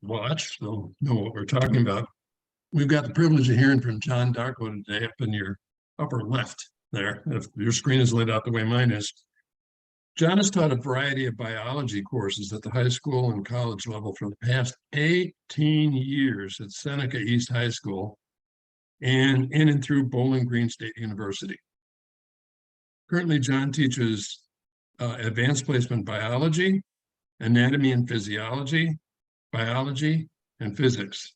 watch, they'll know what we're talking about. We've got the privilege of hearing from Jon Darkow today up in your upper left there, if your screen is lit out the way mine is. Jon has taught a variety of biology courses at the high school and college level for the past 18 years at Seneca East High School and in and through Bowling Green State University. Currently, Jon teaches advanced placement biology, anatomy and physiology, biology, and physics.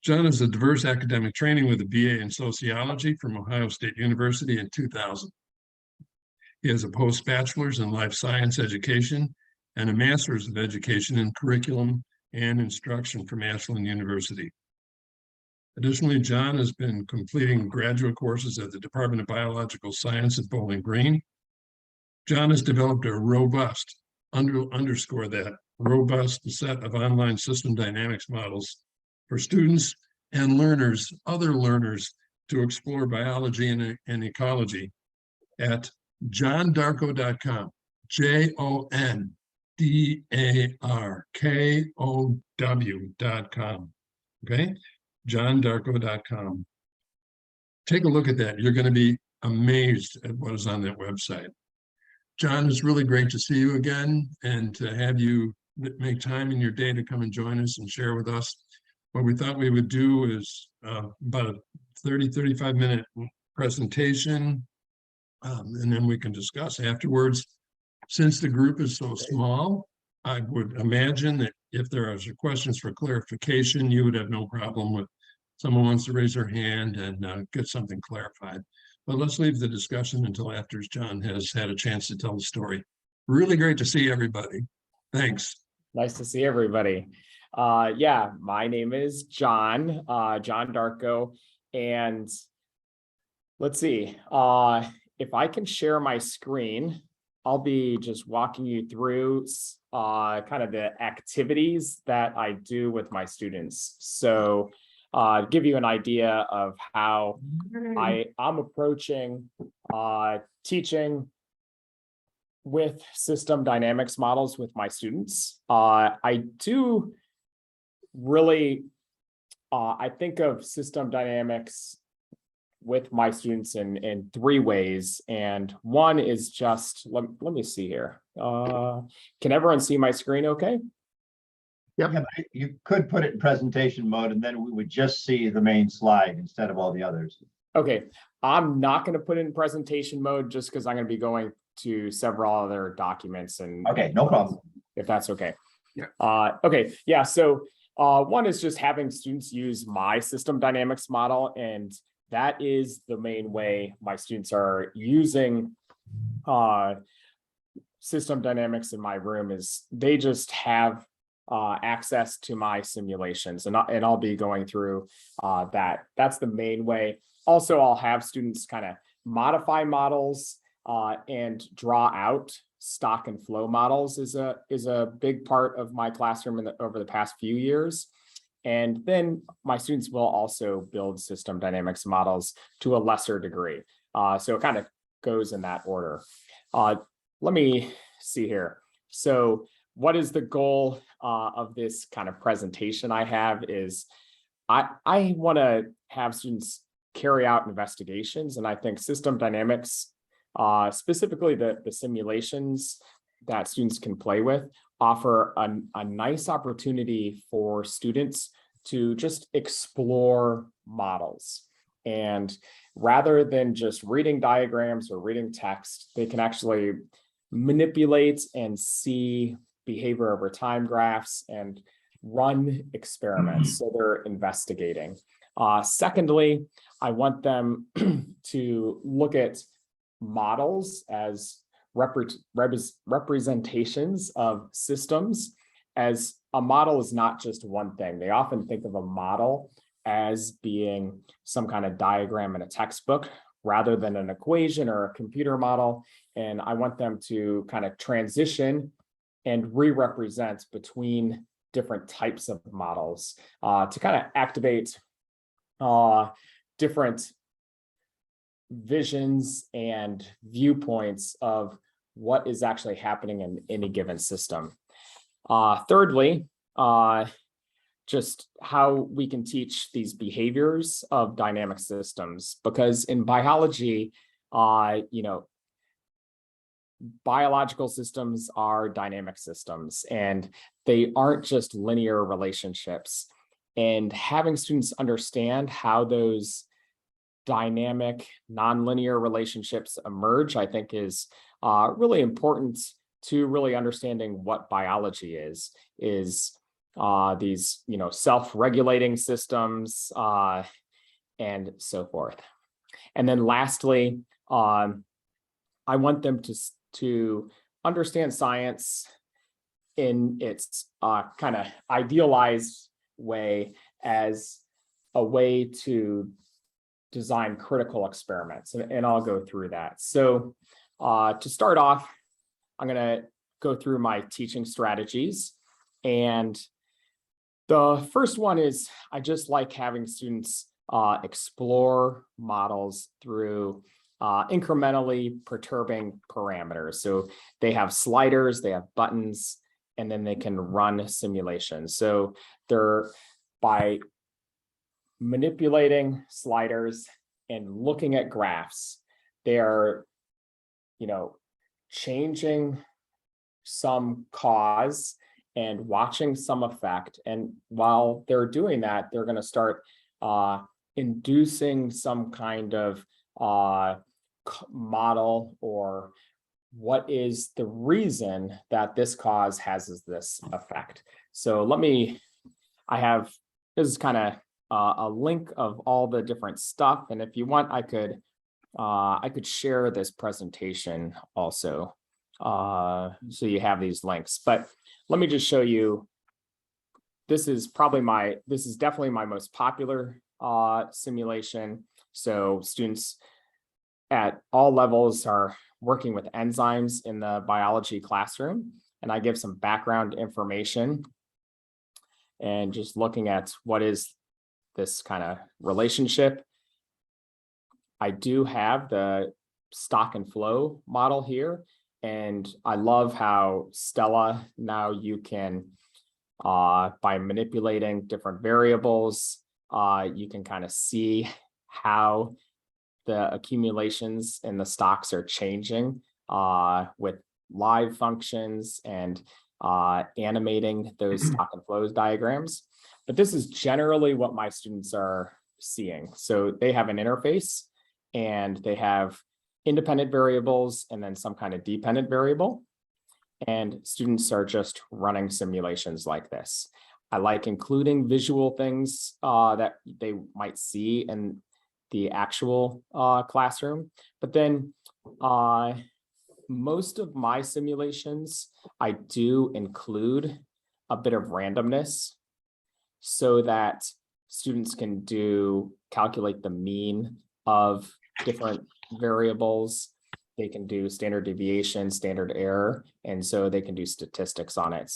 Jon has a diverse academic training with a BA in sociology from Ohio State University in 2000. He has a post-bachelor's in life science education and a master's of education in curriculum and instruction from Ashland University. Additionally, Jon has been completing graduate courses at the Department of Biological Science at Bowling Green. Jon has developed a robust, underscore that, robust set of online system dynamics models for students and learners, other learners, to explore biology and ecology at jondarkow.com, JONDARKOW.com, okay? jondarkow.com. Take a look at that. You're going to be amazed at what is on that website. Jon, it's really great to see you again and to have you make time in your day to come and join us and share with us. What we thought we would do is about a 35-minute presentation, and then we can discuss afterwards. Since the group is so small, I would imagine that if there are questions for clarification, you would have no problem with someone wants to raise their hand and get something clarified. But let's leave the discussion until after Jon has had a chance to tell the story. Really great to see everybody. Thanks. Nice to see everybody. Yeah, my name is Jon Darkow, and let's see. If I can share my screen, I'll be just walking you through kind of the activities that I do with my students. So give you an idea of how I'm approaching teaching with system dynamics models with my students. I do really, I think of system dynamics with my students in three ways. And one is just, let me see here. Can everyone see my screen okay? Yep. Yeah, you could put it in presentation mode and then we would just see the main slide instead of all the others. Okay, I'm not going to put it in presentation mode just because I'm going to be going to several other documents. And okay, no problem. If that's okay. Yeah. Okay, yeah, so one is just having students use my system dynamics model, and that is the main way my students are using system dynamics in my room. Is they just have access to my simulations, and I'll be going through that. That's the main way. Also, I'll have students kind of modify models and draw out stock and flow models is a big part of my classroom over the past few years. And then my students will also build system dynamics models to a lesser degree. So it kind of goes in that order. Let me see here. So what is the goal of this kind of presentation I have is I want to have students carry out investigations. And I think system dynamics, specifically the simulations that students can play with, offer a nice opportunity for students to just explore models. And rather than just reading diagrams or reading text, they can actually manipulate and see behavior over time graphs and run experiments. So they're investigating. Secondly, I want them to look at models as representations of systems, as a model is not just one thing. They often think of a model as being some kind of diagram in a textbook rather than an equation or a computer model. And I want them to kind of transition and re-represent between different types of models to kind of activate different visions and viewpoints of what is actually happening in any given system. Thirdly, just how we can teach these behaviors of dynamic systems, because in biology, biological systems are dynamic systems and they aren't just linear relationships. And having students understand how those dynamic nonlinear relationships emerge, I think is really important to really understanding what biology is these, self-regulating systems and so forth. And then lastly, I want them to understand science in its kind of idealized way as a way to design critical experiments. And I'll go through that. So to start off, I'm going to go through my teaching strategies. And the first one is I just like having students explore models through incrementally perturbing parameters. So they have sliders, they have buttons, and then they can run simulations. So they're by manipulating sliders and looking at graphs, they are, changing some cause and watching some effect. And while they're doing that, they're going to start inducing some kind of model, or what is the reason that this cause has this effect. So this is kind of a link of all the different stuff. And if you want, I could share this presentation also. So you have these links, but let me just show you. This is definitely my most popular simulation. So students at all levels are working with enzymes in the biology classroom, and I give some background information and just looking at what is this kind of relationship. I do have the stock and flow model here, and I love how Stella, now you can, by manipulating different variables, you can kind of see how the accumulations in the stocks are changing with live functions and animating those stock and flows diagrams. But this is generally what my students are seeing. So they have an interface and they have independent variables and then some kind of dependent variable. And students are just running simulations like this. I like including visual things that they might see in the actual classroom. But then most of my simulations, I do include a bit of randomness so that students can calculate the mean of different variables. They can do standard deviation, standard error, and so they can do statistics on it.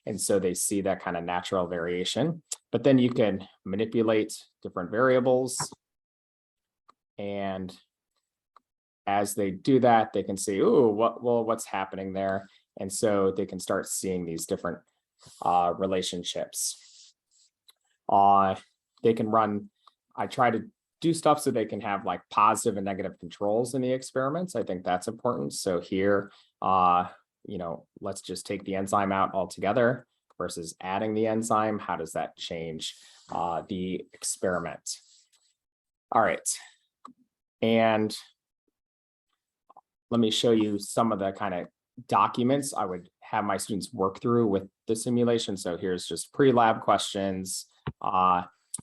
And so they see that kind of natural variation. But then you can manipulate different variables. And as they do that, they can see, what's happening there? And so they can start seeing these different relationships. They can run, I try to do stuff so they can have like positive and negative controls in the experiments. I think that's important. So here, let's just take the enzyme out altogether versus adding the enzyme. How does that change the experiment? All right. And let me show you some of the kind of documents I would have my students work through with the simulation. So here's just pre-lab questions.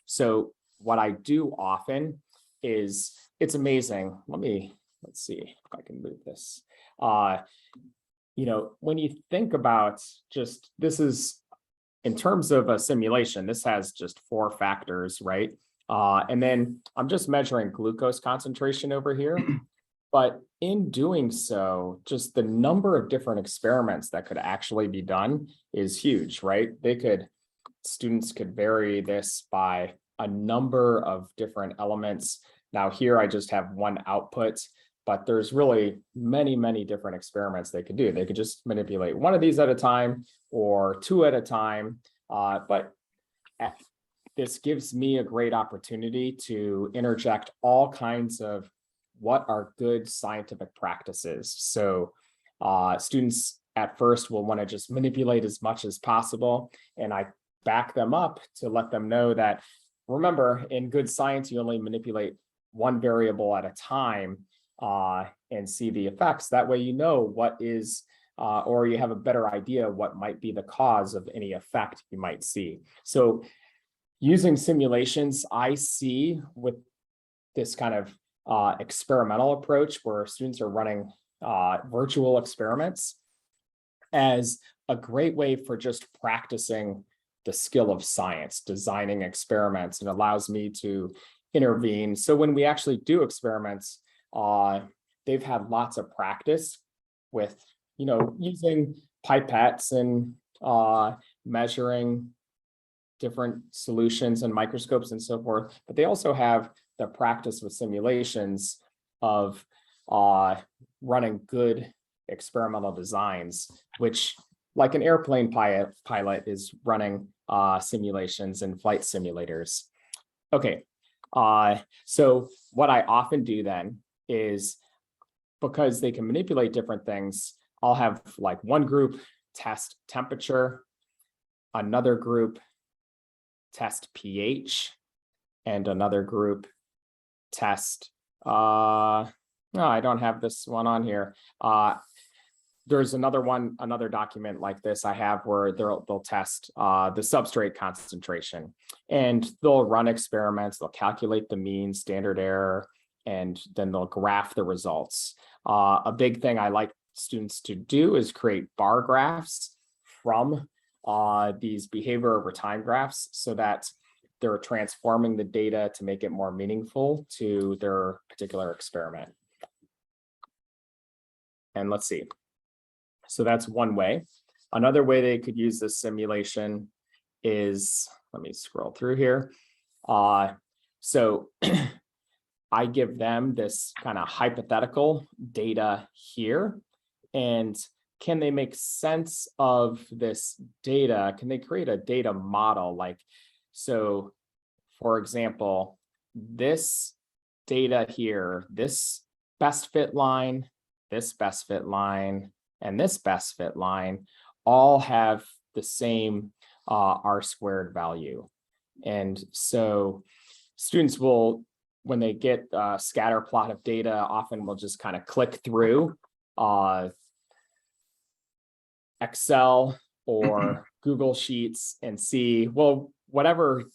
So what I do often is, it's amazing. Let's see if I can move this. When you think about this is, in terms of a simulation, this has just 4 factors, right? And then I'm just measuring glucose concentration over here. But in doing so, just the number of different experiments that could actually be done is huge, right? Students could vary this by a number of different elements. Now here I just have one output, but there's really many, many different experiments they could do. They could just manipulate one of these at a time or two at a time. This gives me a great opportunity to interject all kinds of what are good scientific practices. So students at first will want to just manipulate as much as possible. And I back them up to let them know that, remember, in good science, you only manipulate one variable at a time and see the effects. That way, you know what is, or you have a better idea what might be the cause of any effect you might see. So using simulations, I see with this kind of experimental approach where students are running virtual experiments as a great way for just practicing the skill of science, designing experiments. It allows me to intervene. So when we actually do experiments, they've had lots of practice with, using pipettes and measuring different solutions and microscopes and so forth. But they also have the practice with simulations of running good experimental designs, which, like an airplane pilot is running simulations and flight simulators. Okay, so what I often do then is, because they can manipulate different things, I'll have like one group test temperature, another group test pH, and another group test, no, I don't have this one on here. There's another document like this I have where they'll test the substrate concentration, and they'll run experiments, they'll calculate the mean, standard error, and then they'll graph the results. A big thing I like students to do is create bar graphs from these behavior over time graphs, so that they're transforming the data to make it more meaningful to their particular experiment. And let's see. So that's one way. Another way they could use this simulation is, let me scroll through here. So I give them this kind of hypothetical data here, and can they make sense of this data? Can they create a data model? Like, so for example, this data here, this best fit line, this best fit line, and this best fit line all have the same R squared value. And so students will, when they get a scatter plot of data, often will just kind of click through Excel or Google Sheets and see, well, whatever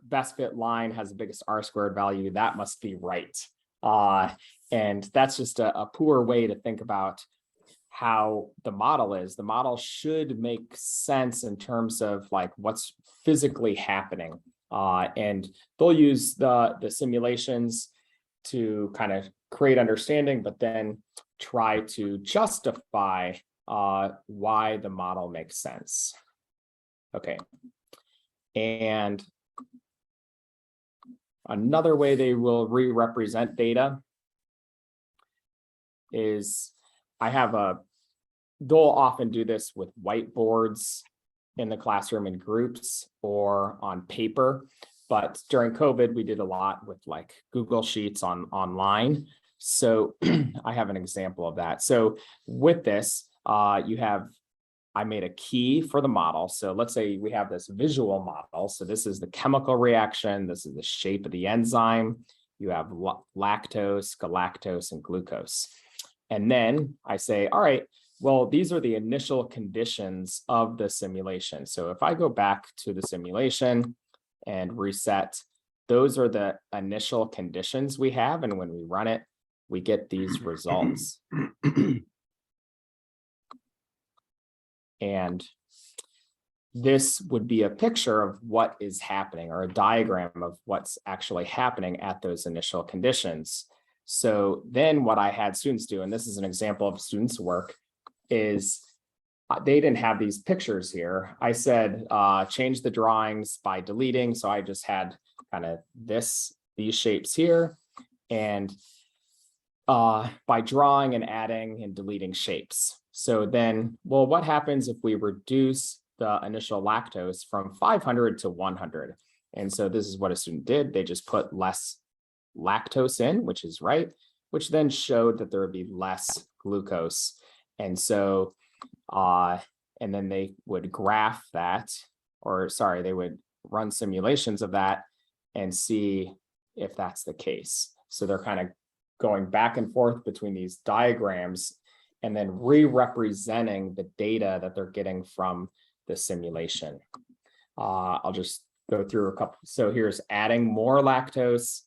best fit line has the biggest R squared value, that must be right. And that's just a poor way to think about how the model is. The model should make sense in terms of like what's physically happening. And they'll use the simulations to kind of create understanding, but then try to justify why the model makes sense. Okay. And another way they will re-represent data is, they'll often do this with whiteboards in the classroom in groups or on paper. But during COVID, we did a lot with like Google Sheets online. So I have an example of that. So with this, I made a key for the model. So let's say we have this visual model. So this is the chemical reaction. This is the shape of the enzyme. You have lactose, galactose, and glucose. And then I say, all right, well, these are the initial conditions of the simulation. So if I go back to the simulation and reset, those are the initial conditions we have. And when we run it, we get these results. And this would be a picture of what is happening, or a diagram of what's actually happening at those initial conditions. So then what I had students do, and this is an example of students' work, is they didn't have these pictures here. I said, change the drawings by deleting. So I just had kind of these shapes here. And by drawing and adding and deleting shapes. So then, well, what happens if we reduce the initial lactose from 500 to 100? And so this is what a student did. They just put less lactose in, which is right, which then showed that there would be less glucose. And so, and then they would graph that, or sorry, they would run simulations of that and see if that's the case. So they're kind of going back and forth between these diagrams and then re-representing the data that they're getting from the simulation. I'll just go through a couple. So here's adding more lactose.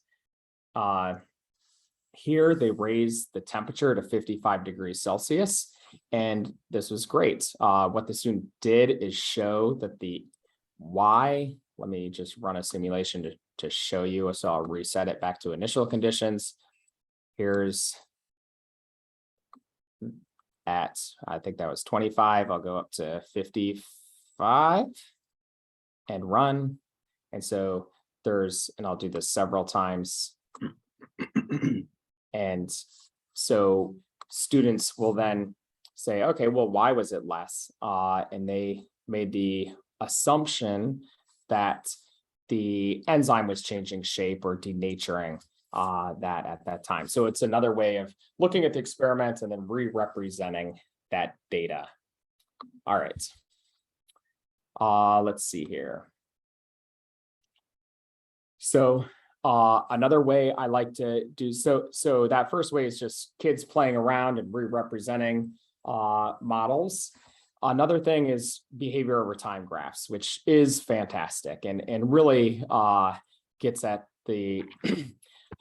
Here they raised the temperature to 55 degrees Celsius, and this was great. What the student did is show that the Y, let me just run a simulation to show you. So I'll reset it back to initial conditions. Here's at, I think that was 25. I'll go up to 55 and run. And so there's, and I'll do this several times. And so students will then say, okay, well, why was it less? And they made the assumption that the enzyme was changing shape or denaturing that at that time. So it's another way of looking at the experiment and then re-representing that data. All right. Let's see here. So another way I like to do so that first way is just kids playing around and re-representing models. Another thing is behavior over time graphs, which is fantastic and really gets at the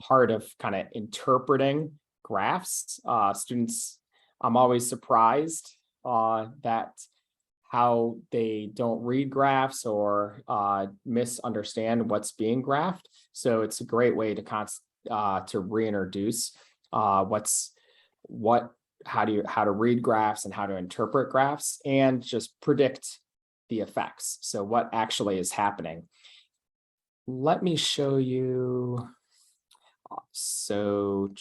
heart of kind of interpreting graphs. Students, I'm always surprised that how they don't read graphs or misunderstand what's being graphed. So it's a great way to reintroduce how to read graphs and how to interpret graphs and just predict the effects. So what actually is happening. Let me show you. So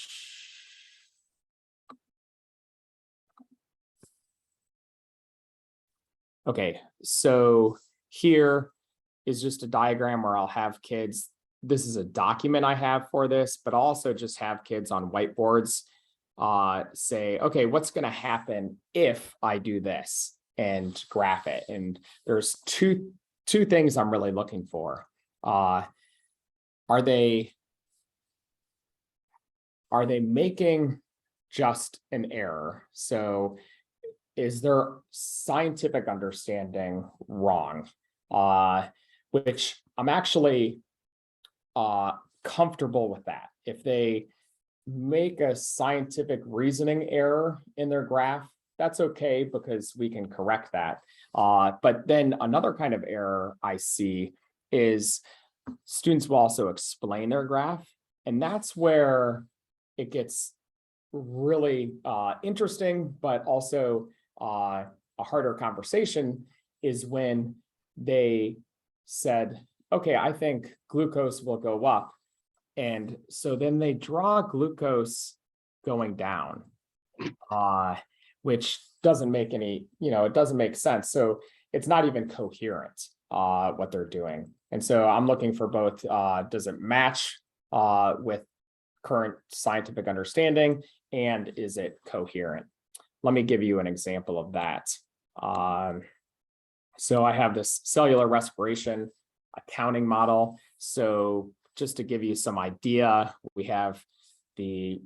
okay, so here is just a diagram where I'll have kids. This is a document I have for this, but I'll also just have kids on whiteboards say, okay, what's going to happen if I do this and graph it? And there's two things I'm really looking for. Are they making just an error? So is their scientific understanding wrong? Which I'm actually comfortable with that. If they make a scientific reasoning error in their graph, that's okay because we can correct that. But then another kind of error I see is students will also explain their graph. And that's where it gets really interesting, but also a harder conversation is when they said, okay, I think glucose will go up. And so then they draw glucose going down, which doesn't make any, it doesn't make sense. So it's not even coherent what they're doing. And so I'm looking for both, does it match with current scientific understanding and is it coherent? Let me give you an example of that. So I have this cellular respiration accounting model. So just to give you some idea, we have the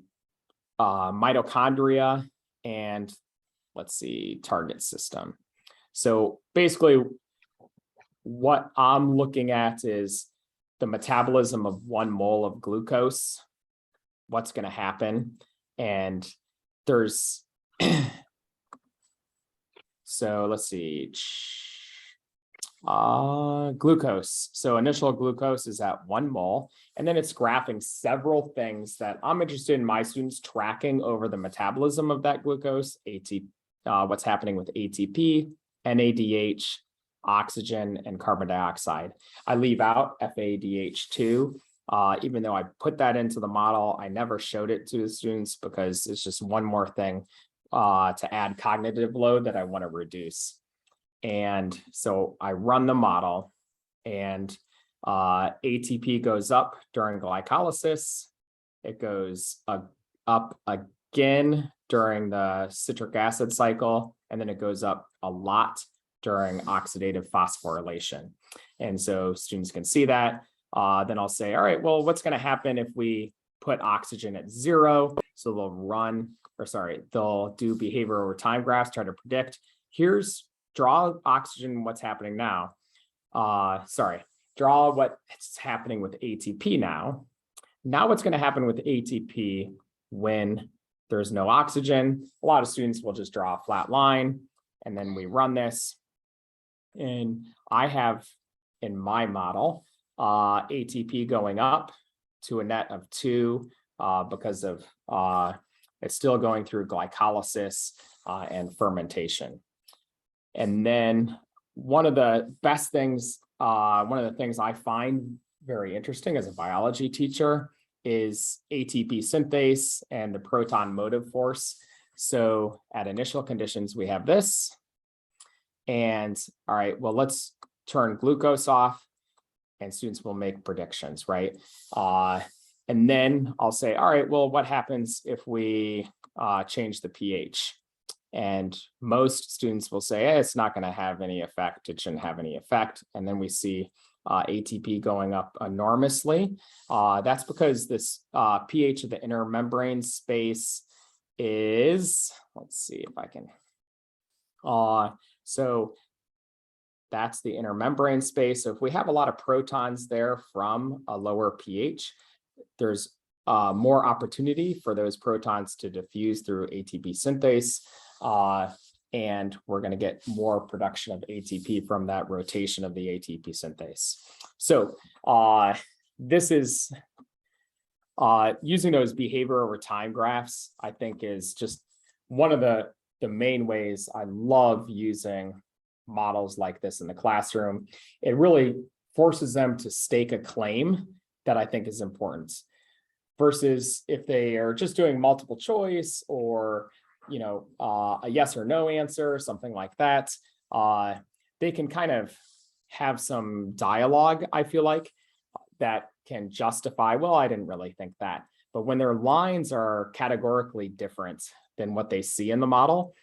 mitochondria and let's see, target system. So basically what I'm looking at is the metabolism of 1 mole of glucose, what's going to happen. And there's, so let's see, glucose. So initial glucose is at 1 mole, and then it's graphing several things that I'm interested in my students tracking over the metabolism of that glucose, what's happening with ATP, NADH, oxygen, and carbon dioxide. I leave out FADH2 Even though I put that into the model, I never showed it to the students because it's just one more thing to add cognitive load that I want to reduce. And so I run the model, and ATP goes up during glycolysis. It goes up again during the citric acid cycle, and then it goes up a lot during oxidative phosphorylation. And so students can see that. Then I'll say, all right, well, what's going to happen if we put oxygen at 0? So they'll do behavior over time graphs, try to predict. Draw oxygen, what's happening now. Draw what's happening with ATP now. Now what's going to happen with ATP when there's no oxygen? A lot of students will just draw a flat line, and then we run this. And I have in my model, ATP going up to a net of 2 because of it's still going through glycolysis and fermentation. And then one of the things I find very interesting as a biology teacher is ATP synthase and the proton motive force. So at initial conditions, we have this. And all right, well, let's turn glucose off, and students will make predictions, right? And then I'll say, all right, well, what happens if we change the pH? And most students will say, hey, it's not going to have any effect. It shouldn't have any effect. And then we see ATP going up enormously. That's because this pH of the inner membrane space is, let's see if I can. So that's the inner membrane space. So if we have a lot of protons there from a lower pH, there's more opportunity for those protons to diffuse through ATP synthase. And we're going to get more production of ATP from that rotation of the ATP synthase. So this is using those behavior over time graphs, I think, is just one of the main ways I love using models like this in the classroom. It really forces them to stake a claim that I think is important, versus if they are just doing multiple choice or a yes or no answer, something like that. They can kind of have some dialogue, I feel like, that can justify, well, I didn't really think that. But when their lines are categorically different than what they see in the model,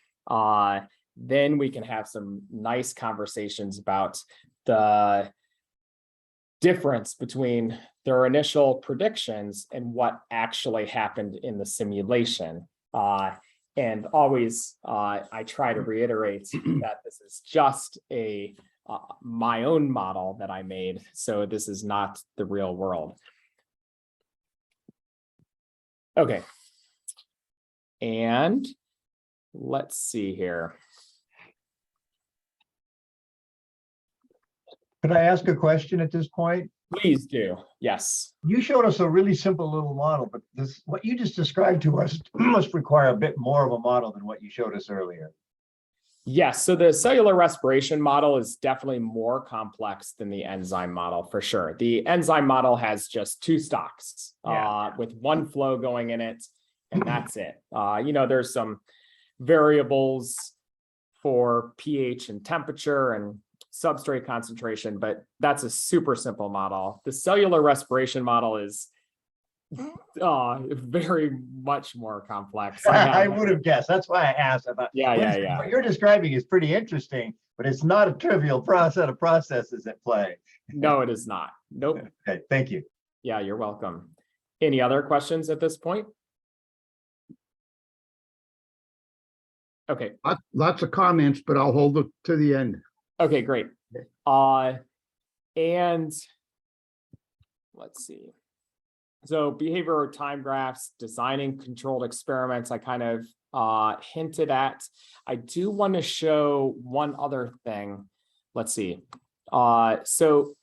then we can have some nice conversations about the difference between their initial predictions and what actually happened in the simulation. And always, I try to reiterate that this is just my own model that I made. So this is not the real world. Okay. And let's see here. Could I ask a question at this point? Please do. Yes. You showed us a really simple little model, but what you just described to us must require a bit more of a model than what you showed us earlier. Yes. So the cellular respiration model is definitely more complex than the enzyme model, for sure. The enzyme model has just 2 stocks with one flow going in it, and that's it. There's some variables for pH and temperature and substrate concentration, but that's a super simple model. The cellular respiration model is very much more complex. I would have guessed. That's why I asked about. Yeah. What you're describing is pretty interesting, but it's not a trivial set of processes at play. No, it is not. Nope. Okay, thank you. Yeah, you're welcome. Any other questions at this point? Okay. Lots of comments, but I'll hold it to the end. Okay, great. And let's see. So behavior time graphs, designing controlled experiments, I kind of hinted at. I do want to show one other thing. Let's see. So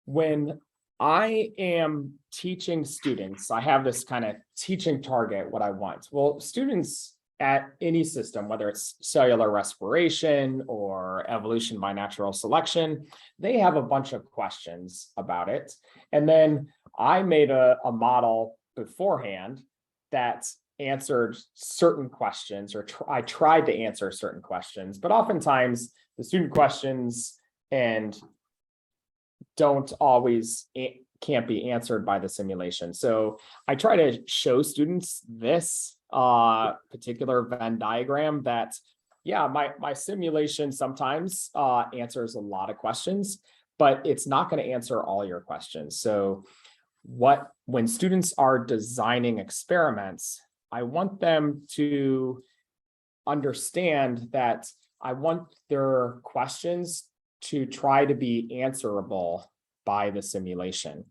when I am teaching students, I have this kind of teaching target, what I want. Well, students at any system, whether it's cellular respiration or evolution by natural selection, they have a bunch of questions about it. And then I made a model beforehand that answered certain questions, or I tried to answer certain questions, but oftentimes the student questions and don't always can't be answered by the simulation. So I try to show students this particular Venn diagram that, yeah, my simulation sometimes answers a lot of questions, but it's not going to answer all your questions. So when students are designing experiments, I want them to understand that I want their questions to try to be answerable by the simulation.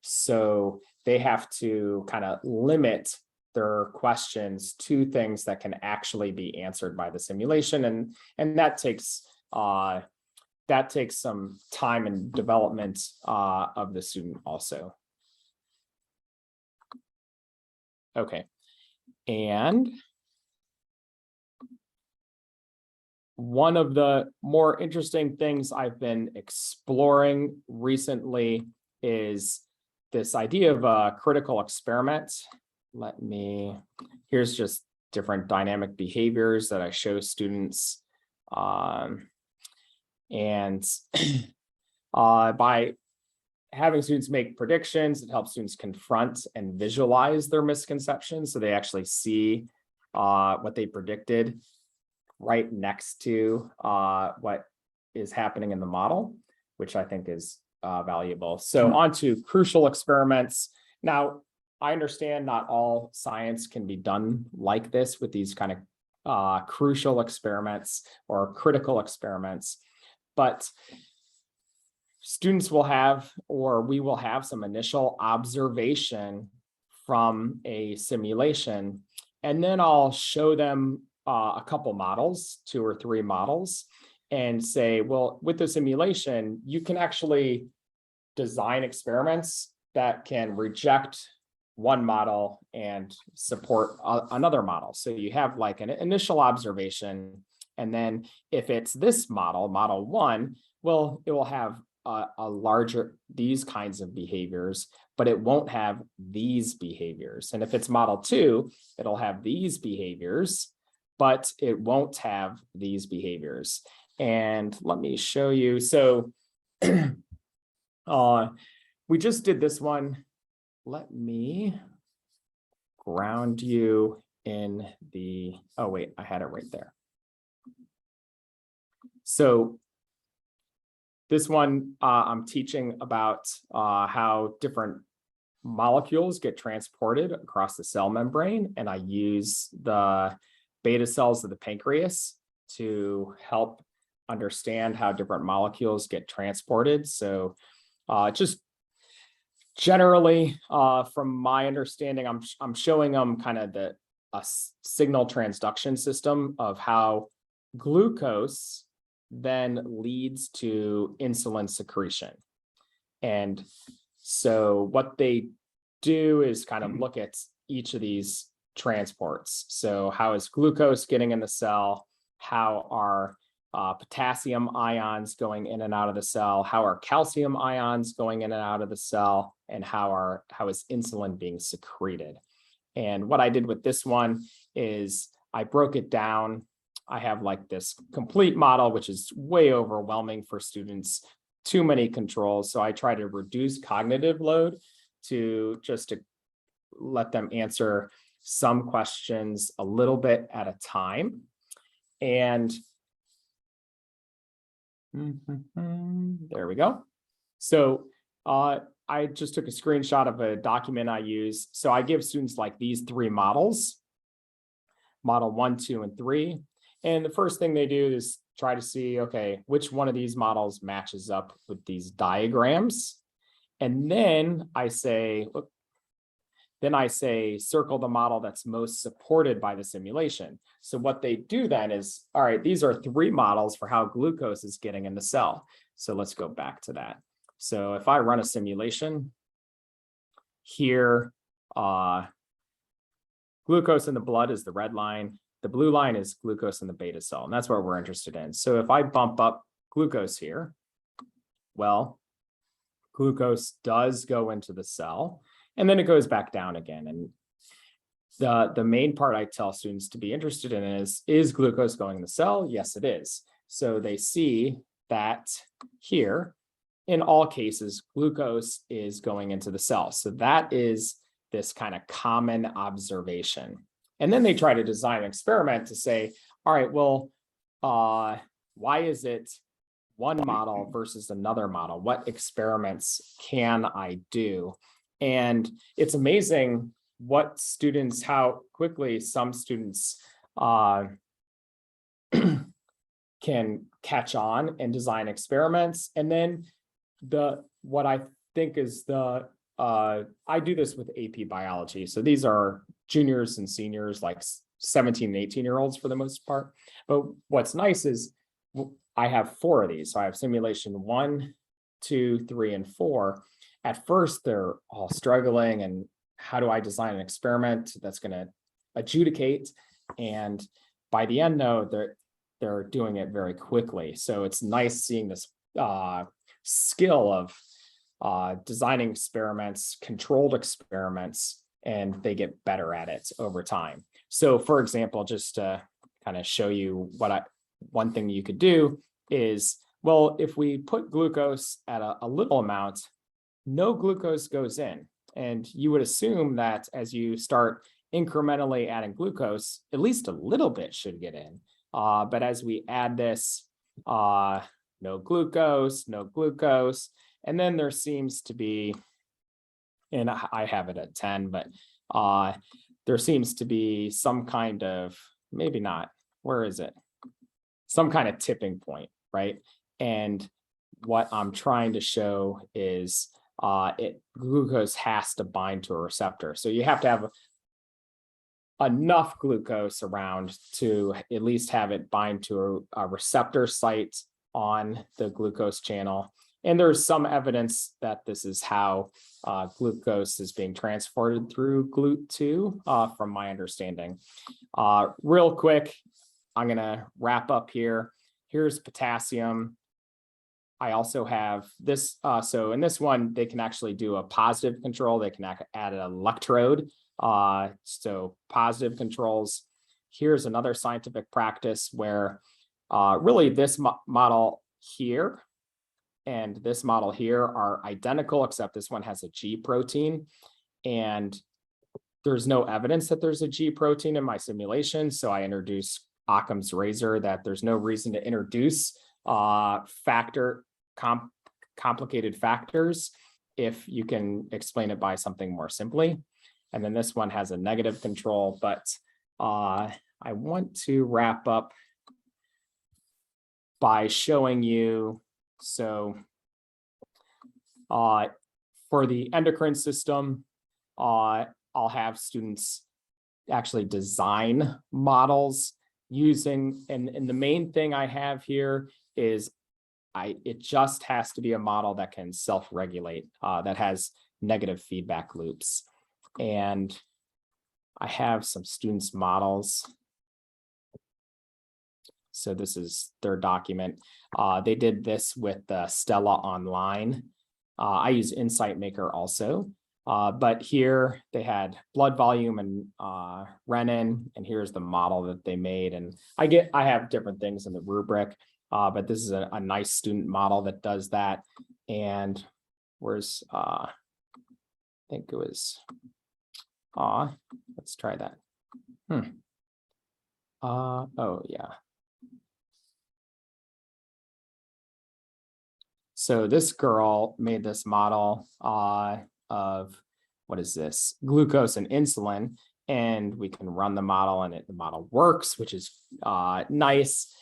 So they have to kind of limit their questions to things that can actually be answered by the simulation. And that takes some time and development of the student also. Okay. And one of the more interesting things I've been exploring recently is this idea of a critical experiment. Here's just different dynamic behaviors that I show students. By having students make predictions, it helps students confront and visualize their misconceptions. So they actually see what they predicted right next to what is happening in the model, which I think is valuable. So on to crucial experiments. Now, I understand not all science can be done like this with these kind of crucial experiments or critical experiments, but students will have, or we will have, some initial observation from a simulation, and then I'll show them a couple models, 2 or 3 models, and say, well, with the simulation, you can actually design experiments that can reject one model and support another model. So you have like an initial observation, and then if it's this model, model 1, well, it will have a larger, these kinds of behaviors, but it won't have these behaviors. And if it's model 2, it'll have these behaviors, but it won't have these behaviors. And let me show you. So we just did this one. Let me ground you in the, oh wait, I had it right there. So this one, I'm teaching about how different molecules get transported across the cell membrane, and I use the beta cells of the pancreas to help understand how different molecules get transported. So just generally, from my understanding, I'm showing them kind of a signal transduction system of how glucose then leads to insulin secretion. And so what they do is kind of look at each of these transports. So how is glucose getting in the cell? How are potassium ions going in and out of the cell? How are calcium ions going in and out of the cell? And how is insulin being secreted? And what I did with this one is I broke it down. I have like this complete model, which is way overwhelming for students, too many controls. So I try to reduce cognitive load to let them answer some questions a little bit at a time. And there we go. So I just took a screenshot of a document I use. So I give students like these 3 models, model 1, 2, and 3. And the first thing they do is try to see, okay, which one of these models matches up with these diagrams. And then I say, circle the model that's most supported by the simulation. So what they do then is, all right, these are 3 models for how glucose is getting in the cell. So let's go back to that. So if I run a simulation here, glucose in the blood is the red line. the blue line is glucose in the beta cell, and that's what we're interested in. So if I bump up glucose here, well, glucose does go into the cell, and then it goes back down again. And the main part I tell students to be interested in is glucose going in the cell? Yes, it is. So they see that here, in all cases, glucose is going into the cell. So that is this kind of common observation. And then they try to design an experiment to say, all right, well, why is it one model versus another model? What experiments can I do? And it's amazing what students, how quickly some students can catch on and design experiments. And then what I think is I do this with AP biology. So these are juniors and seniors, like 17 and 18-year-olds for the most part. But what's nice is I have 4 of these. So I have simulation 1, 2, 3, and 4. At first, they're all struggling, and how do I design an experiment that's going to adjudicate? And by the end, though, they're doing it very quickly. So it's nice seeing this skill of designing experiments, controlled experiments, and they get better at it over time. So for example, just to kind of show you one thing you could do is, well, if we put glucose at a little amount, no glucose goes in. And you would assume that as you start incrementally adding glucose, at least a little bit should get in. But as we add this, no glucose, and then there seems to be, and I have it at 10, but there seems to be some kind of, maybe not, where is it? Some kind of tipping point, right? And what I'm trying to show is glucose has to bind to a receptor. So you have to have enough glucose around to at least have it bind to a receptor site on the glucose channel. And there's some evidence that this is how glucose is being transported through GLUT2, from my understanding. Real quick, I'm going to wrap up here. Here's potassium. I also have this. So in this one, they can actually do a positive control. They can add an electrode. So positive controls. Here's another scientific practice where really this model here and this model here are identical, except this one has a G protein. And there's no evidence that there's a G protein in my simulation. So I introduced Occam's razor that there's no reason to introduce complicated factors if you can explain it by something more simply. And then this one has a negative control, but I want to wrap up by showing you, so for the endocrine system, I'll have students actually design models using, and the main thing I have here is it just has to be a model that can self-regulate, that has negative feedback loops. And I have some students' models. So this is their document. They did this with Stella Online. I use Insight Maker also. But here they had blood volume and renin, and here's the model that they made. And I have different things in the rubric, but this is a nice student model that does that. And where's, I think it was, let's try that. Oh yeah. So this girl made this model of, what is this? Glucose and insulin, and we can run the model and the model works, which is nice.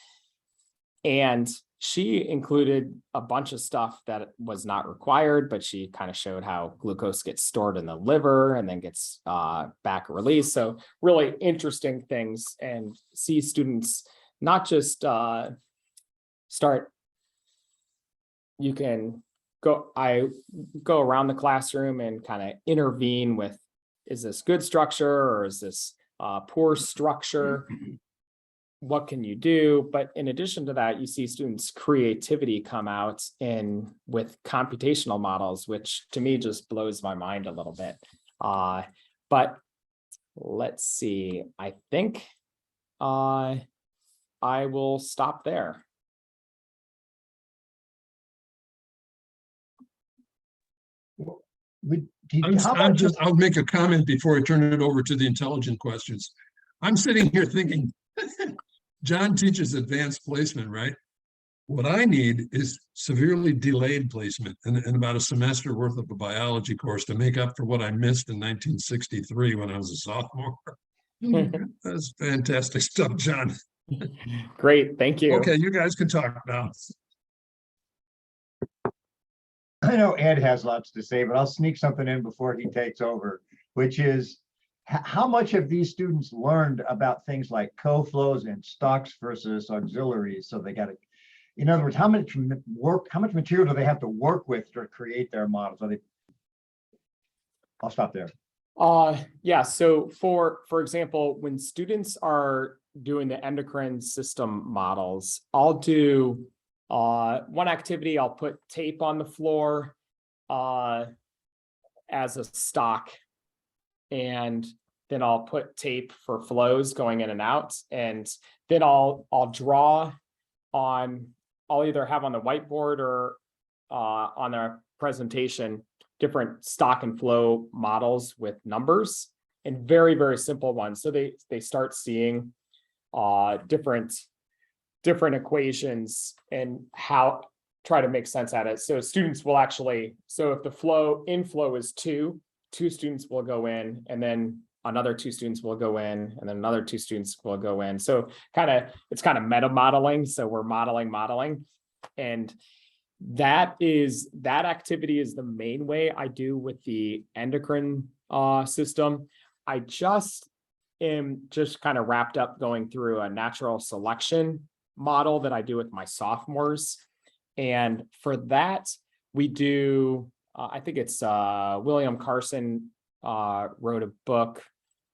And she included a bunch of stuff that was not required, but she kind of showed how glucose gets stored in the liver and then gets back released. So really interesting things, and see students not just start, you can I go around the classroom and kind of intervene with, is this good structure or is this poor structure? what can you do? But in addition to that, you see students' creativity come out in with computational models, which to me just blows my mind a little bit. But let's see, I think I will stop there. I'll make a comment before I turn it over to the intelligent questions. I'm sitting here thinking, Jon teaches advanced placement, right? What I need is severely delayed placement and about a semester worth of a biology course to make up for what I missed in 1963 when I was a sophomore. That's fantastic stuff, Jon. Great, thank you. Okay, you guys can talk now. I know Ed has lots to say, but I'll sneak something in before he takes over, which is how much have these students learned about things like co-flows and stocks versus auxiliaries? So they got to, in other words, how much material do they have to work with to create their models? I'll stop there. Yeah, so for example, when students are doing the endocrine system models, I'll do one activity, I'll put tape on the floor as a stock, and then I'll put tape for flows going in and out, and then I'll draw on, I'll either have on the whiteboard or on our presentation different stock and flow models with numbers, and very, very simple ones. So they start seeing different equations and how try to make sense at it. So students will actually, so if the inflow is two students will go in, and then another 2 students will go in, and then another 2 students will go in. So it's kind of meta modeling. So we're modeling, and that activity is the main way I do with the endocrine system. I am kind of wrapped up going through a natural selection model that I do with my sophomores. And for that, we do, I think it's William Carson wrote a book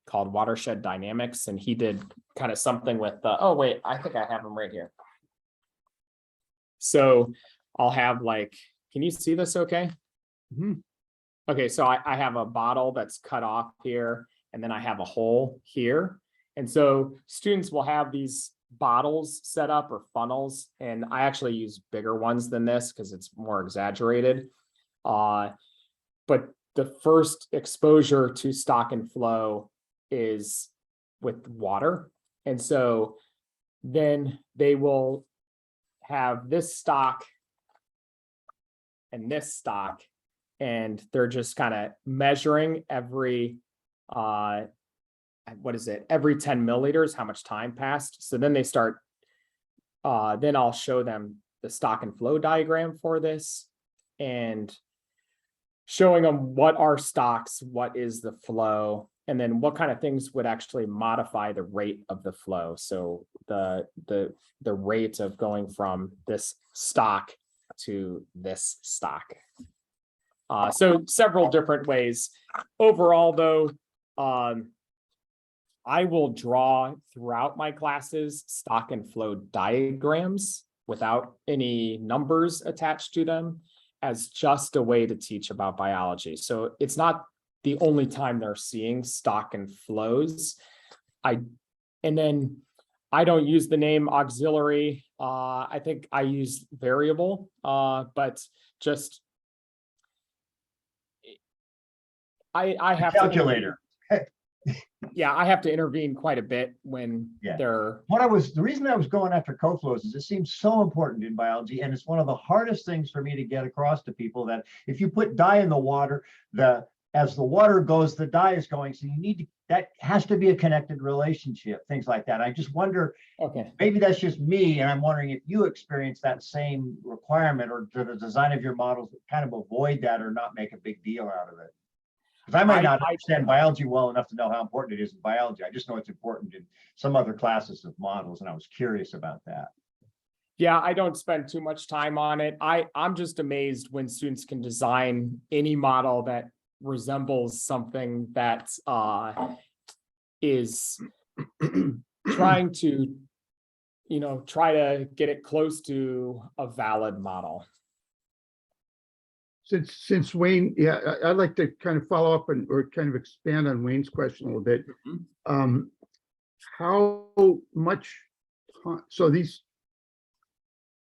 called Watershed Dynamics, and he did kind of something with, oh wait, I think I have them right here. So I'll have can you see this okay? Mm-hmm. Okay, so I have a bottle that's cut off here, and then I have a hole here. And so students will have these bottles set up, or funnels, and I actually use bigger ones than this because it's more exaggerated. But the first exposure to stock and flow is with water. And so then they will have this stock and this stock, and they're just kind of measuring every every 10 milliliters, how much time passed. So then they start, then I'll show them the stock and flow diagram for this, and showing them what are stocks, what is the flow, and then what kind of things would actually modify the rate of the flow. So the rate of going from this stock to this stock. So several different ways. Overall, though, I will draw throughout my classes stock and flow diagrams without any numbers attached to them, as just a way to teach about biology. So it's not the only time they're seeing stock and flows. And then I don't use the name auxiliary. I think I use variable, but just I have calculator. Yeah, I have to intervene quite a bit when they're. The reason I was going after co-flows is it seems so important in biology, and it's one of the hardest things for me to get across to people, that if you put dye in the water, as the water goes, the dye is going. So that has to be a connected relationship, things like that. I just wonder, maybe that's just me, and I'm wondering if you experience that same requirement, or do the design of your models kind of avoid that or not make a big deal out of it? Because I might not understand biology well enough to know how important it is in biology. I just know it's important in some other classes of models, and I was curious about that. Yeah, I don't spend too much time on it. I'm just amazed when students can design any model that resembles something that is trying to try to get it close to a valid model. Since Wayne, yeah, I'd like to kind of follow up or kind of expand on Wayne's question a little bit. How much time, so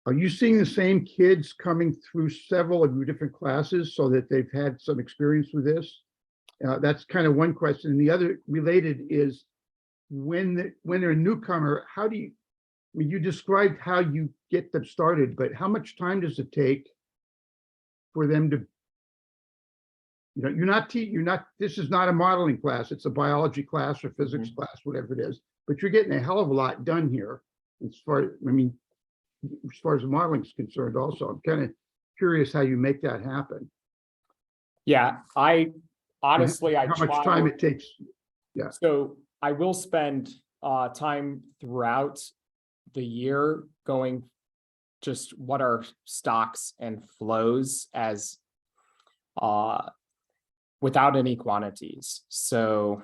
are you seeing the same kids coming through several of your different classes so that they've had some experience with this? That's kind of one question. And the other related is when they're a newcomer, how do you, I mean, you described how you get them started, but how much time does it take for them to, you're not, this is not a modeling class, it's a biology class or physics class, whatever it is, but you're getting a hell of a lot done here as far as the modeling is concerned also. I'm kind of curious how you make that happen. Yeah, I honestly, how much time it takes. Yeah. So I will spend time throughout the year going just what are stocks and flows as without any quantities. So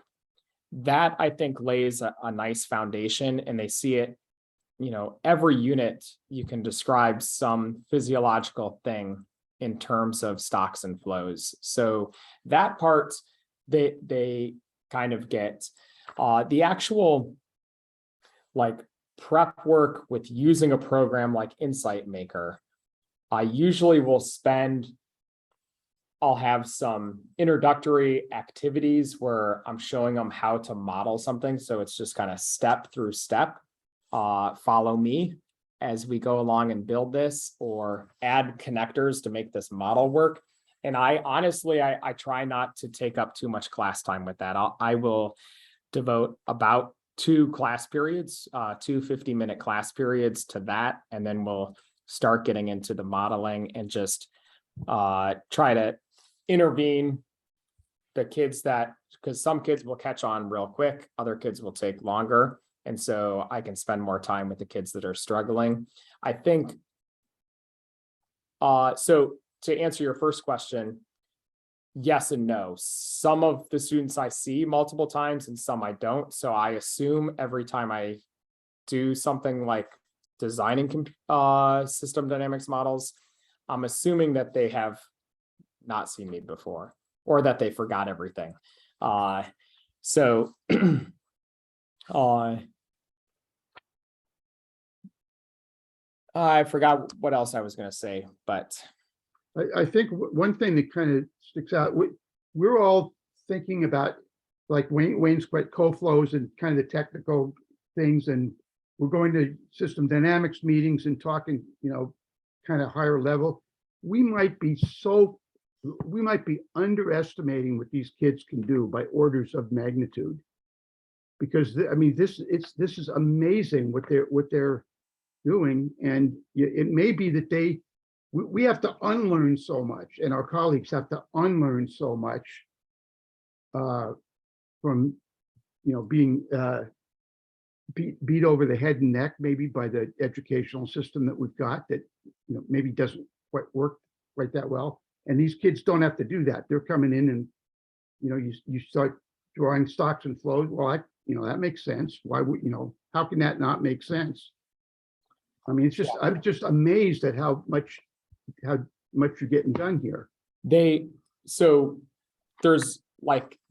that I think lays a nice foundation, and they see it, every unit you can describe some physiological thing in terms of stocks and flows. So that part they kind of get. The actual prep work with using a program like Insight Maker, I usually will I'll have some introductory activities where I'm showing them how to model something. So it's just kind of step through step, follow me as we go along and build this, or add connectors to make this model work. And I honestly try not to take up too much class time with that. I will devote about 2 class periods, 2 50-minute class periods to that. And then we'll start getting into the modeling and just try to intervene the kids because some kids will catch on real quick, other kids will take longer. And so I can spend more time with the kids that are struggling. I think, so to answer your first question, yes and no. Some of the students I see multiple times and some I don't. So I assume every time I do something like designing system dynamics models, I'm assuming that they have not seen me before or that they forgot everything. So I forgot what else I was going to say, but I think one thing that kind of sticks out, we're all thinking about, like Wayne's quite co-flows and kind of the technical things, and we're going to system dynamics meetings and talking, kind of higher level. We might be underestimating what these kids can do by orders of magnitude, because this is amazing what they're doing, and it may be that we have to unlearn so much, and our colleagues have to unlearn so much from being beat over the head and neck maybe by the educational system that we've got that maybe doesn't quite work quite that well. And these kids don't have to do that. They're coming in and you start drawing stocks and flows. Well, that makes sense. Why would how can that not make sense? I mean, it's just I'm just amazed at how much you're getting done here. So there's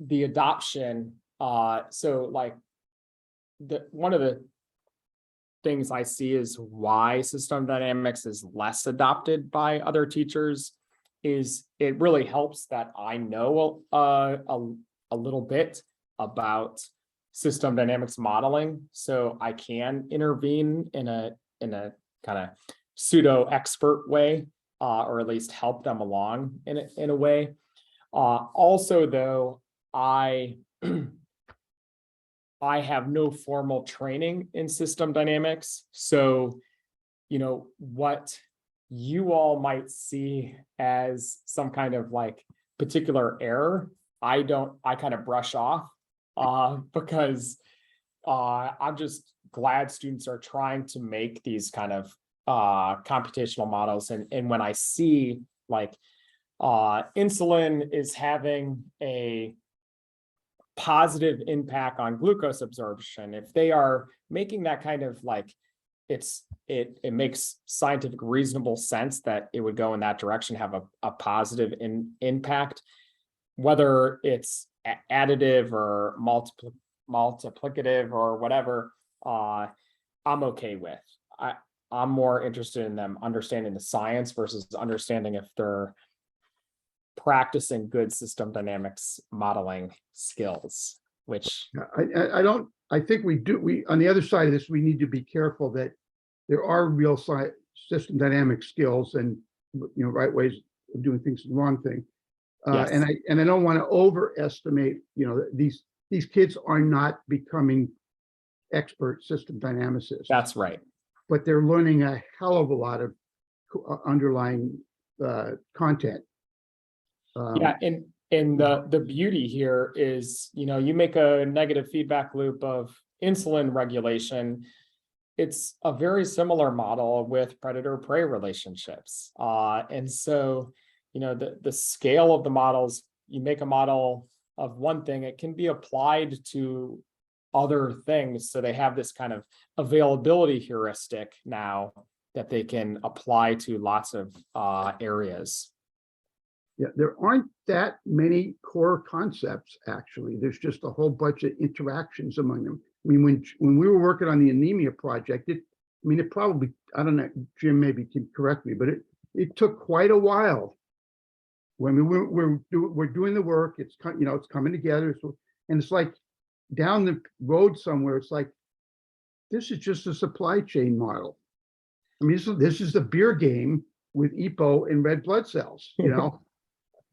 the adoption. One of the things I see is why system dynamics is less adopted by other teachers is it really helps that I know a little bit about system dynamics modeling, so I can intervene in a kind of pseudo expert way, or at least help them along in a way. Also, though, I have no formal training in system dynamics, so what you all might see as some kind of particular error, I kind of brush off because I'm just glad students are trying to make these kind of computational models. And when I see insulin is having a positive impact on glucose absorption, if they are making that kind of it makes scientific reasonable sense that it would go in that direction, have a positive impact, whether it's additive or multiplicative or whatever. I'm okay with. I'm more interested in them understanding the science versus understanding if they're practicing good system dynamics modeling skills, which I think on the other side of this, we need to be careful that there are real system dynamic skills and, right ways of doing things, the wrong thing. yes. And I don't want to overestimate, these kids are not becoming expert system dynamicists. That's right. But they're learning a hell of a lot of underlying content. Yeah, and the beauty here is, you make a negative feedback loop of insulin regulation. It's a very similar model with predator-prey relationships. And so, the scale of the models, you make a model of one thing, it can be applied to other things. So they have this kind of availability heuristic now that they can apply to lots of areas. Yeah, there aren't that many core concepts, actually. There's just a whole bunch of interactions among them. I mean, when we were working on the anemia project, it probably, I don't know, Jim maybe can correct me, but it took quite a while. When we're doing the work, it's coming together. So, and it's like down the road somewhere, it's like, this is just a supply chain model. I mean, this is the beer game with EPO and red blood cells,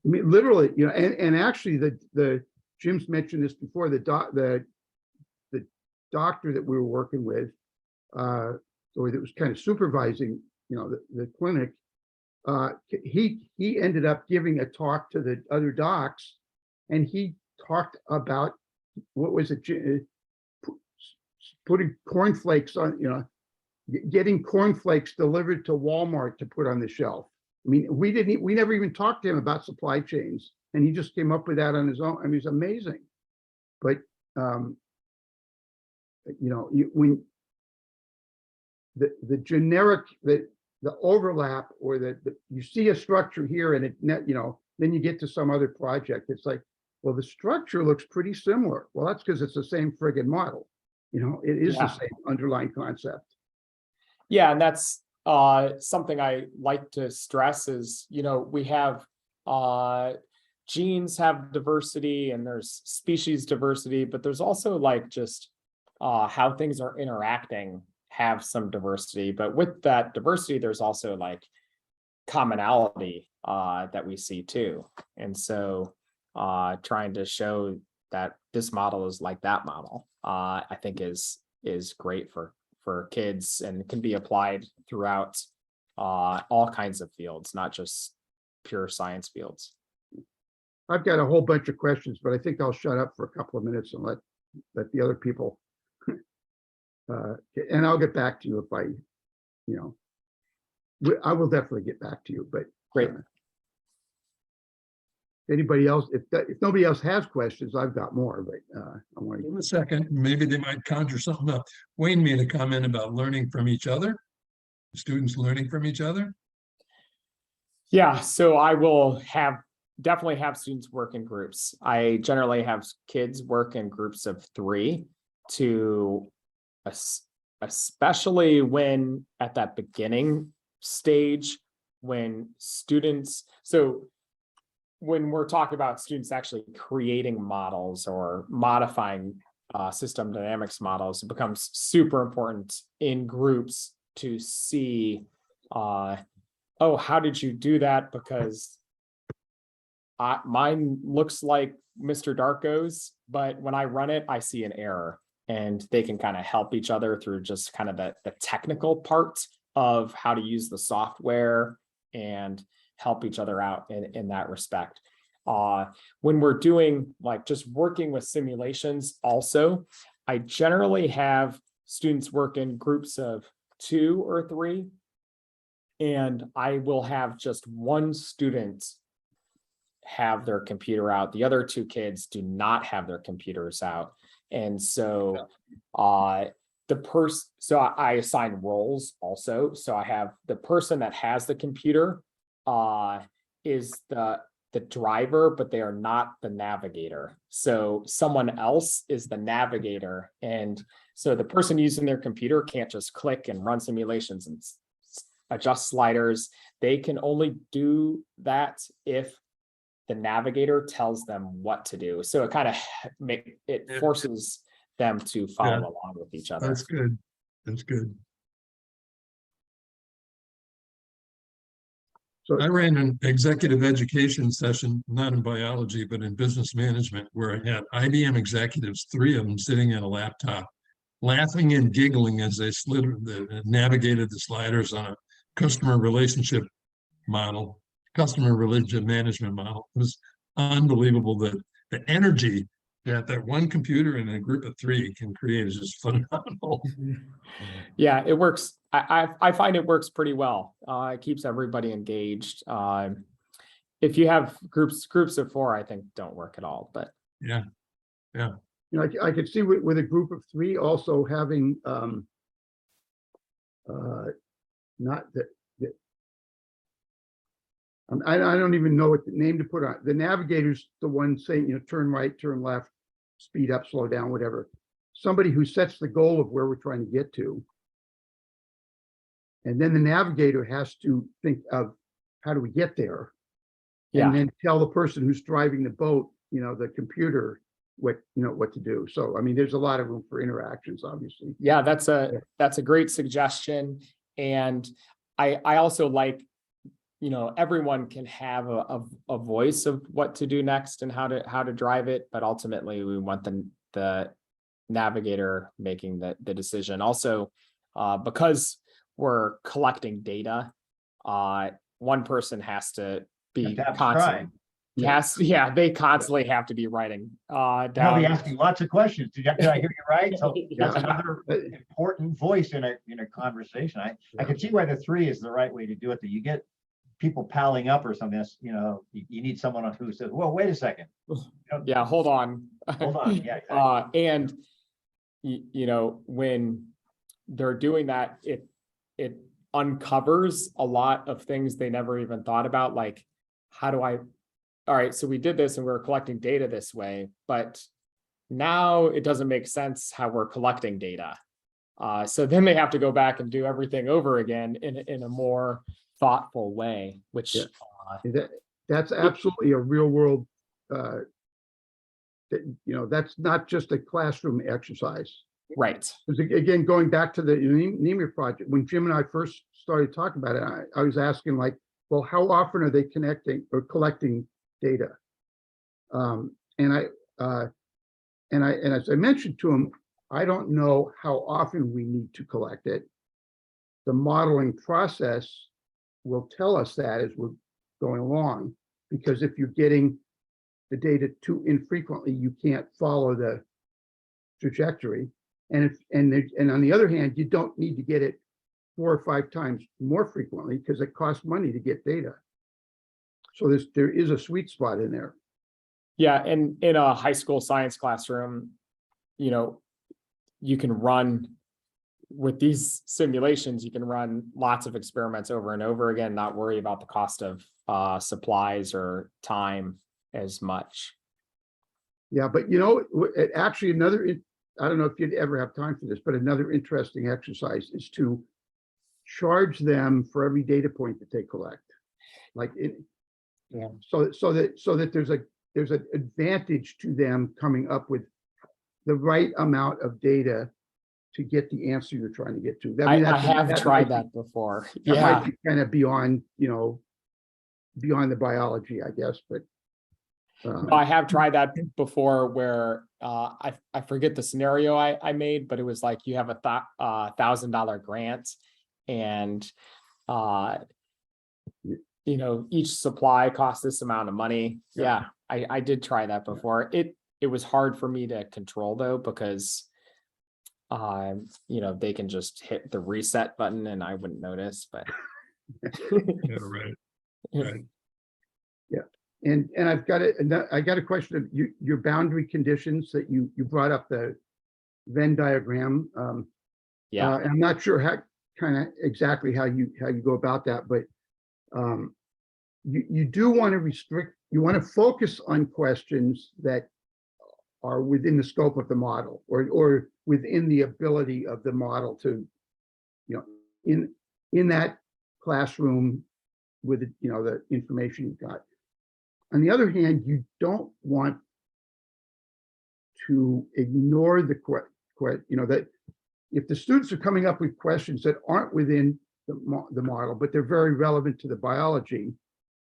I mean, literally, and actually the Jim's mentioned this before, the doctor that we were working with, or that was kind of supervising, the clinic, he ended up giving a talk to the other docs, and he talked about, what was it, putting cornflakes on, getting cornflakes delivered to Walmart to put on the shelf. I mean, we never even talked to him about supply chains, and he just came up with that on his own. I mean, it's amazing. But when the generic, the overlap, or you see a structure here, and then you get to some other project, it's like, well, the structure looks pretty similar. Well, that's because it's the same friggin' model. It is the same underlying concept. Yeah, and that's something I like to stress is, we have genes have diversity and there's species diversity, but there's also like just how things are interacting have some diversity. But with that diversity, there's also like commonality that we see too. And so trying to show that this model is like that model, I think is great for kids, and can be applied throughout all kinds of fields, not just pure science fields. I've got a whole bunch of questions, but I think I'll shut up for a couple of minutes and let the other people, and I'll get back to you if I will definitely get back to you, but Great. Anybody else, if nobody else has questions, I've got more, but I want In a second, maybe they might conjure something up. Wayne made a comment about learning from each other, students learning from each other. Yeah, so I will definitely have students work in groups. I generally have kids work in groups of 3 especially when at that beginning stage, when students, so when we're talking about students actually creating models or modifying system dynamics models, it becomes super important in groups to see, oh, how did you do that? Because mine looks like Mr. Darkow's, but when I run it, I see an error, and they can kind of help each other through just kind of the technical part of how to use the software and help each other out in that respect. When we're doing like just working with simulations also, I generally have students work in groups of 2 or 3, and I will have just one student have their computer out. The other 2 kids do not have their computers out. And so so I assign roles also. So I have the person that has the computer is the driver, but they are not the navigator. So someone else is the navigator. And so the person using their computer can't just click and run simulations and adjust sliders. They can only do that if the navigator tells them what to do. So it kind of forces them to follow along with each other. That's good. That's good. So I ran an executive education session, not in biology, but in business management, where I had IBM executives, 3 of them sitting at a laptop, laughing and giggling as they navigated the sliders on a customer relationship model, customer relationship management model. It was unbelievable. The energy that one computer and a group of 3 can create is just phenomenal. Yeah, it works. I find it works pretty well. It keeps everybody engaged. If you have groups of 4, I think don't work at all. But Yeah. you know, I could see with a group of 3 also having not that. I don't even know what the name to put on. The navigator's the one saying, you know, turn right, turn left, speed up, slow down, whatever. Somebody who sets the goal of where we're trying to get to. And then the navigator has to think of how do we get there? And then tell the person who's driving the boat, you know, the computer, what to do. So, I mean, there's a lot of room for interactions, obviously. yeah, that's a great suggestion. And I also like, you know, everyone can have a voice of what to do next and how to drive it, but ultimately we want the navigator making the decision. Also, because we're collecting data, one person has to be constantly. They constantly have to be writing They'll down. be asking lots of questions. Did I hear you right? So that's another important voice in a conversation. I can see why the 3 is the right way to do it. That you get people palling up or something. You know, you need someone who says, "Well, wait a second." Yeah, hold on. Hold on. Yeah. Exactly. And you know, when they're doing that, it uncovers a lot of things they never even thought about. Like, all right, so we did this and we're collecting data this way, but now it doesn't make sense how we're collecting data. So then they have to go back and do everything over again in a more thoughtful way, which that's absolutely a real world. That's not just a classroom exercise. Right. Again, going back to the anemia project, when Jim and I first started talking about it, I was asking, like, well, how often are they connecting or collecting data? And as I mentioned to him, I don't know how often we need to collect it. The modeling process will tell us that as we're going along, because if you're getting the data too infrequently, you can't follow the trajectory. And on the other hand, you don't need to get it 4 or 5 times more frequently because it costs money to get data. So there is a sweet spot in there. Yeah, and in a high school science classroom, you know, you can run with these simulations, you can run lots of experiments over and over again, not worry about the cost of supplies or time as much. Yeah, but you know, actually I don't know if you'd ever have time for this, but another interesting exercise is to charge them for every data point that they collect. Like so that there's an advantage to them coming up with the right amount of data to get the answer you're trying to get to. I have tried that before. That might be kind of beyond the biology, I guess, but I have tried that before where I forget the scenario I made, but it was like you have a $1,000 grant and you know, each supply costs this amount of money. Yeah, I did try that before. It was hard for me to control though, because you know, they can just hit the reset button and I wouldn't notice, but Yeah, right. Right. Yeah. And I got a question of your boundary conditions that you brought up the Venn diagram. Yeah. And I'm not sure how kind of exactly how you go about that, but you do want to restrict, you want to focus on questions that are within the scope of the model or within the ability of the model to, in that classroom with, the information you've got. On the other hand, you don't want to ignore the that if the students are coming up with questions that aren't within the model, but they're very relevant to the biology,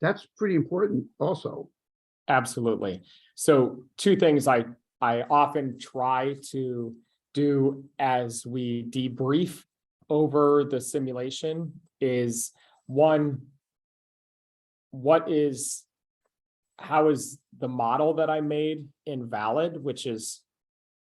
that's pretty important also. Absolutely. So two things I often try to do as we debrief over the simulation is, one, how is the model that I made invalid, which is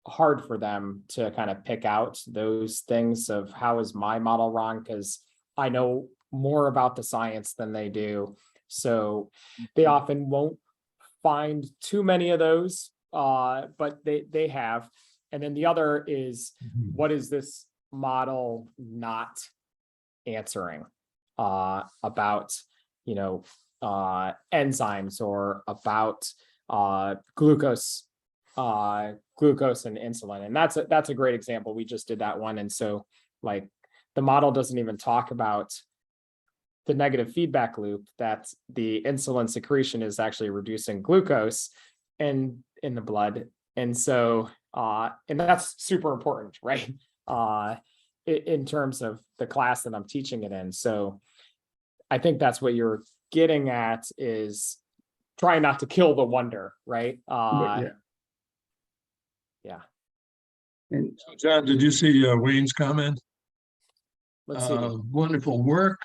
hard for them to kind of pick out those things of how is my model wrong, because I know more about the science than they do. So they often won't find too many of those, but they have. And then the other is, what is this model not answering about, enzymes or about glucose and insulin? And that's a great example. We just did that one. And so like the model doesn't even talk about the negative feedback loop, that the insulin secretion is actually reducing glucose in the blood. And so, and that's super important, right? In terms of the class that I'm teaching it in. So I think that's what you're getting at, is trying not to kill the wonder, right? Yeah. And John, did you see Wayne's comment? Let's see. Wonderful work.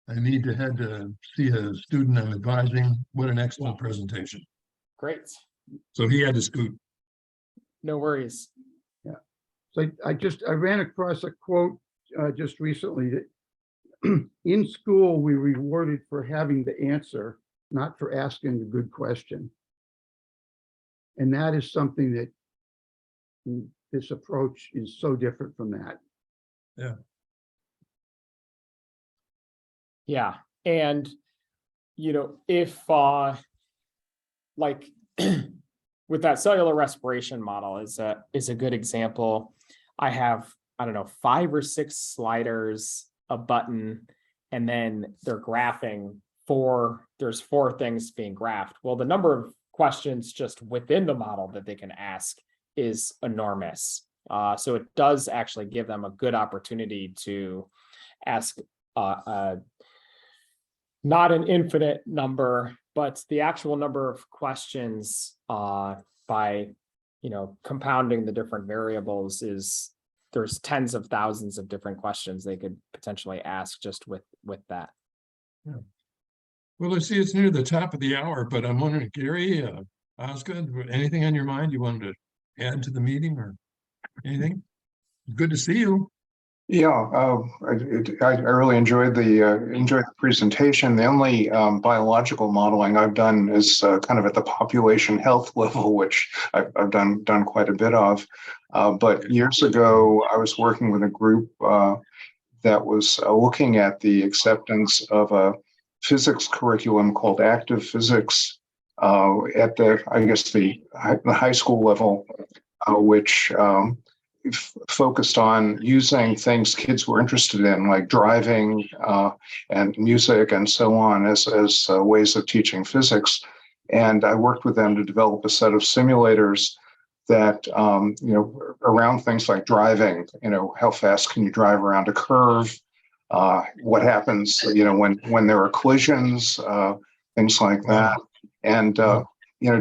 I need to head to see a student I'm advising. What an excellent presentation. Great. So he had to scoot. No worries. so I ran across a quote just recently that in school, we rewarded for having the answer, not for asking a good question. And that is something that this approach is so different from that. Yeah. Yeah. And, if like with that cellular respiration model is a good example. I have, 5 or 6 sliders, a button, and then they're graphing there's 4 things being graphed. Well, the number of questions just within the model that they can ask is enormous. So it does actually give them a good opportunity to ask not an infinite number, but the actual number of questions by compounding the different variables there's tens of thousands of different questions they could potentially ask just with that. Yeah. Well, I see it's near the top of the hour, but I'm wondering, Gary, Osgood, anything on your mind you wanted to add to the meeting or anything? Good to see you. Yeah, I really enjoyed the presentation. The only biological modeling I've done is kind of at the population health level, which I've done quite a bit of. But years ago, I was working with a group that was looking at the acceptance of a physics curriculum called active physics at the high school level, which focused on using things kids were interested in, like driving and music and so on, as ways of teaching physics. And I worked with them to develop a set of simulators that, around things like driving, how fast can you drive around a curve? What happens, when there are collisions, things like that. And,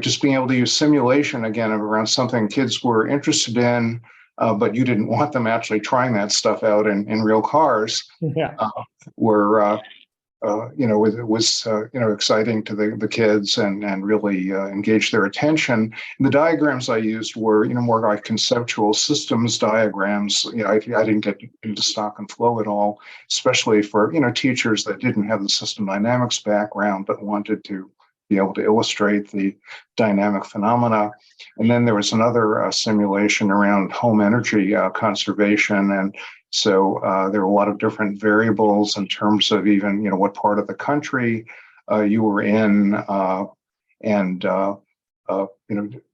just being able to use simulation again around something kids were interested in, but you didn't want them actually trying that stuff out in real cars. Yeah. It was exciting to the kids and really engaged their attention. And the diagrams I used were more like conceptual systems diagrams. I didn't get into stock and flow at all, especially for teachers that didn't have the system dynamics background but wanted to be able to illustrate the dynamic phenomena. And then there was another simulation around home energy conservation. And so there were a lot of different variables in terms of even, what part of the country you were in, and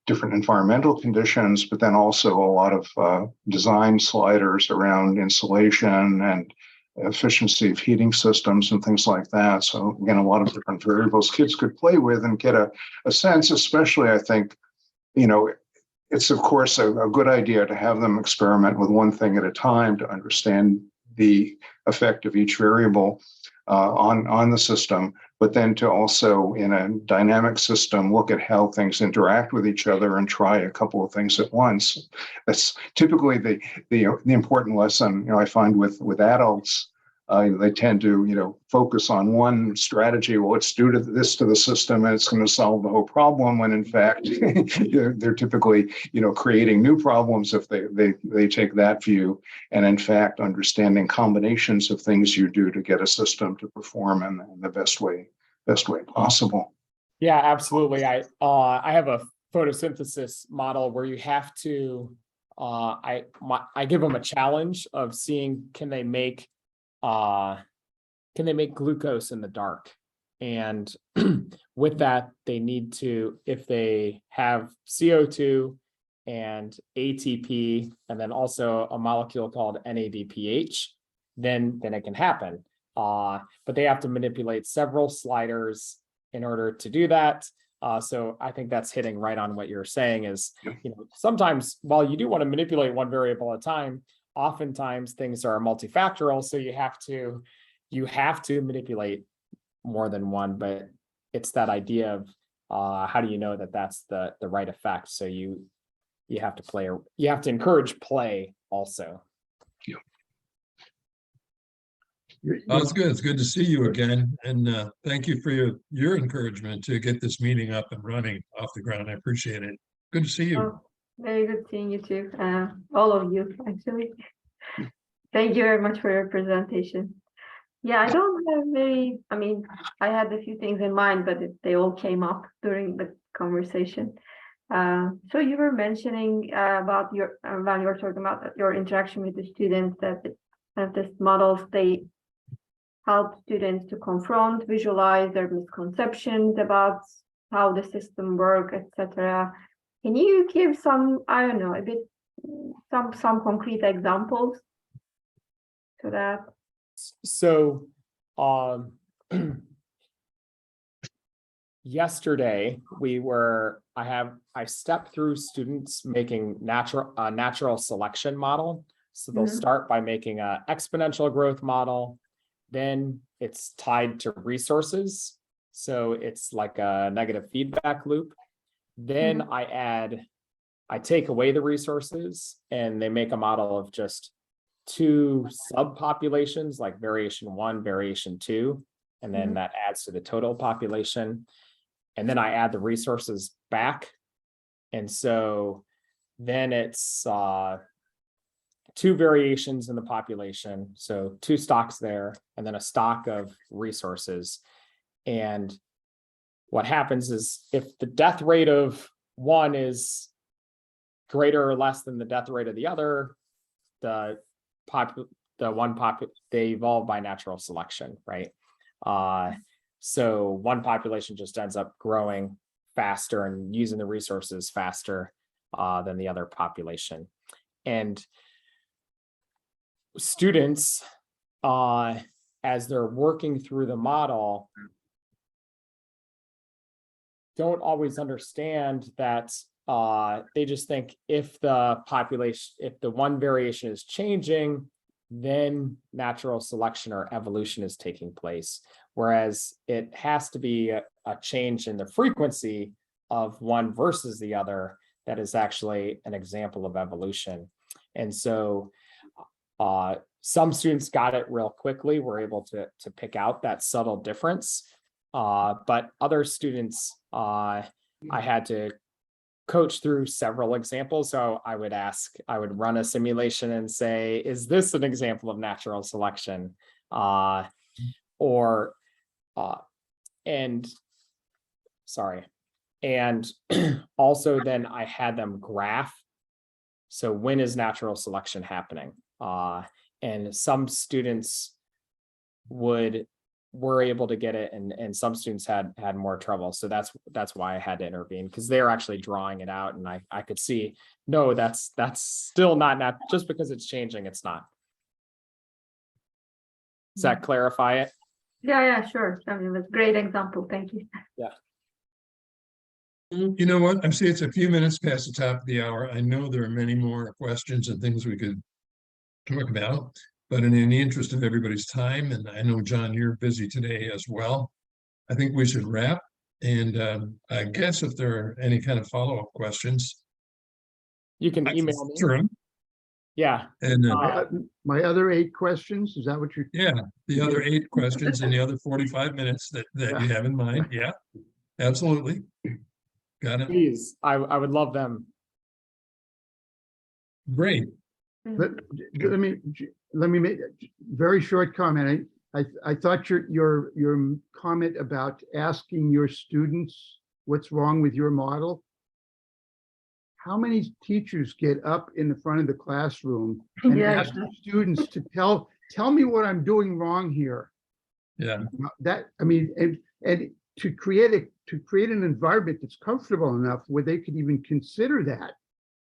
different environmental conditions, but then also a lot of design sliders around insulation and efficiency of heating systems and things like that. So again, a lot of different variables kids could play with and get a sense, especially I think, it's of course a good idea to have them experiment with one thing at a time to understand the effect of each variable on the system, but then to also in a dynamic system look at how things interact with each other and try a couple of things at once. That's typically the important lesson I find with adults. They tend to focus on one strategy. Well, let's do this to the system and it's going to solve the whole problem, when in fact they're typically creating new problems if they take that view. And in fact, understanding combinations of things you do to get a system to perform in the best way possible. Yeah, absolutely. I have a photosynthesis model where you have to I give them a challenge of seeing can they make glucose in the dark. And with that, they need to, if they have CO2 and ATP, and then also a molecule called NADPH, then it can happen. But they have to manipulate several sliders in order to do that. So I think that's hitting right on what you're saying is, sometimes while you do want to manipulate one variable at a time, oftentimes things are multifactorial. So you have to manipulate more than one, but it's that idea of how do you know that that's the right effect? So you have to encourage play also. Well, it's good. It's good to see you again. And thank you for your encouragement to get this meeting up and running off the ground. I appreciate it. Good to see you. Oh, very good seeing you too. All of you, actually. Thank you very much for your presentation. Yeah, I don't have I had a few things in mind, but they all came up during the conversation. So you were mentioning about when you were talking about your interaction with the students, that these models, they help students to confront, visualize their misconceptions about how the system works, etc. Can you give some, some concrete examples to that? So yesterday I stepped through students making natural selection model. So they'll start by making an exponential growth model. Then it's tied to resources. So it's like a negative feedback loop. Then I take away the resources and they make a model of just two subpopulations, like variation 1, variation 2, and then that adds to the total population. And then I add the resources back. And so then it's 2 variations in the population. So 2 stocks there, and then a stock of resources. And what happens is if the death rate of one is greater or less than the death rate of the other, they evolve by natural selection, right? So one population just ends up growing faster and using the resources faster than the other population. And students, as they're working through the model, don't always understand that. They just think if the one variation is changing, then natural selection or evolution is taking place. Whereas it has to be a change in the frequency of one versus the other that is actually an example of evolution. And so some students got it real quickly, were able to pick out that subtle difference. But other students, I had to coach through several examples. So I would run a simulation and say, is this an example of natural selection? And sorry. And also then I had them graph. So when is natural selection happening? And some students were able to get it, and some students had more trouble. So that's why I had to intervene, because they were actually drawing it out, and I could see, no, that's still not just because it's changing, it's not. Does that clarify it? Yeah, sure. I mean, it was a great example. Thank you. You know what? I see it's a few minutes past the top of the hour. I know there are many more questions and things we could talk about, but in the interest of everybody's time, and I know, John, you're busy today as well, I think we should wrap. And I guess if there are any kind of follow-up questions, You can I can email me. answer 'em. Yeah. And My other 8 questions, is that what you're? yeah, the other 8 questions in the other 45 minutes that you have in mind. Yeah, absolutely. Got it. Please, I would love them. Great. Let me make a very short comment. I thought your comment about asking your students what's wrong with your model. How many teachers get up in the front of the classroom and Yeah. ask the students to tell me what I'm doing wrong here? Yeah. That, I mean, and to create an environment that's comfortable enough where they could even consider that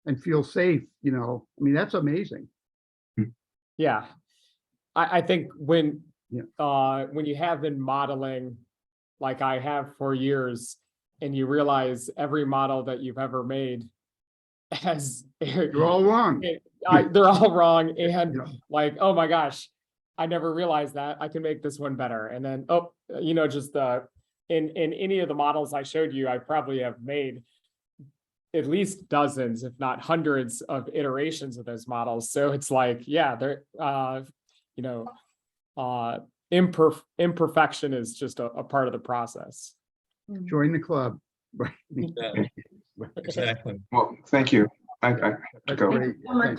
and feel safe, I mean, that's amazing. Yeah. I think when Yeah. when you have been modeling like I have for years, and you realize every model that you've ever made has You're all wrong. they're all wrong, and Yeah. like, oh my gosh, I never realized that I can make this one better. And then just in any of the models I showed you, I probably have made at least dozens, if not hundreds, of iterations of those models. So it's like, yeah, they're imperfection is just a part of the process. Join the club. Right. Exactly. Well, thank you. I have to That's go. great. So much. Thanks.